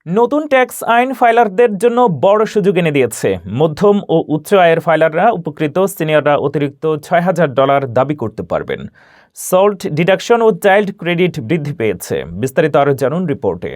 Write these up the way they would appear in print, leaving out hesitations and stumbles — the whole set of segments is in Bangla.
নতুন ট্যাক্স আইন ফাইলারদের জন্য বড় সুযোগ এনে দিয়েছে। মধ্যম ও উচ্চ আয়ের ফাইলাররা উপকৃত, সিনিয়ররা অতিরিক্ত $৬,০০০ দাবি করতে পারবেন। সল্ট ডিডাকশন ও চাইল্ড ক্রেডিট বৃদ্ধি পেয়েছে। বিস্তারিত আরও জানুন রিপোর্টে।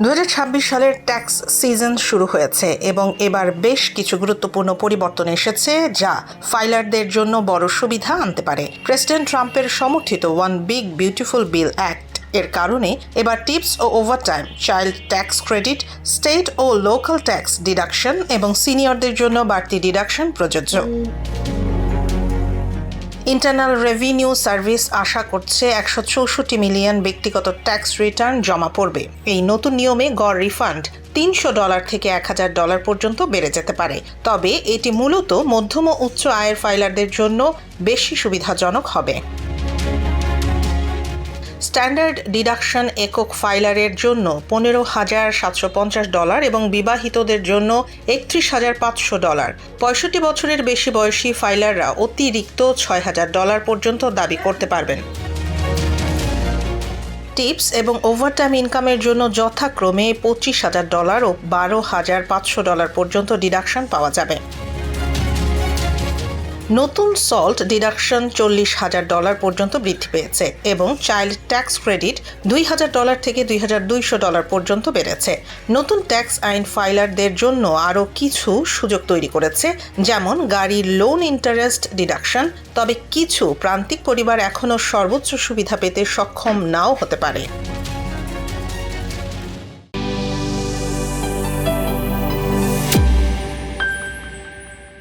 2026 সালের ট্যাক্স সিজন শুরু হয়েছে এবং এবার বেশ কিছু গুরুত্বপূর্ণ পরিবর্তন এসেছে যা ফাইলারদের জন্য বড় সুবিধা আনতে পারে। প্রেসিডেন্ট ট্রাম্পের সমর্থিত one big beautiful bill act এর কারণে এবার টিপস ও overtime, child tax credit, state ও লোকাল ট্যাক্স ডিডাকশন এবং সিনিয়রদের জন্য বাড়তি ডিডাকশন প্রযোজ্য। ইন্টারনাল রেভিনিউ সার্ভিস আশা করছে 164 মিলিয়ন ব্যক্তিগত ট্যাক্স রিটার্ন জমা পড়বে। এই নতুন নিয়মে গড় রিফান্ড $300 থেকে $1,000 পর্যন্ত বেড়ে যেতে পারে। তবে এটি মূলত মধ্যম ও উচ্চ আয়ের ফাইলারদের জন্য বেশি সুবিধাজনক হবে। স্ট্যান্ডার্ড ডিডাকশন একক ফাইলারের জন্য $15,750 এবং বিবাহিতদের জন্য $31,500। 65 বছরের বেশি বয়সী ফাইলাররা অতিরিক্ত $6,000 পর্যন্ত দাবি করতে পারবেন। টিপস এবং ওভারটাইম ইনকামের জন্য যথাক্রমে $25,000 ও $12,500 পর্যন্ত ডিডাকশন পাওয়া যাবে। নতুন সল্ট ডিডাকশন $40,000 পর্যন্ত বৃদ্ধি পেয়েছে এবং চাইল্ড ট্যাক্স ক্রেডিট $2,000 থেকে $2,200 পর্যন্ত বেড়েছে। নতুন ট্যাক্স আইন ফাইলারদের জন্য আরও কিছু সুযোগ তৈরি করেছে, যেমন গাড়ির লোন ইন্টারেস্ট ডিডাকশন। তবে কিছু প্রান্তিক পরিবার এখনও সর্বোচ্চ সুবিধা পেতে সক্ষম নাও হতে পারে।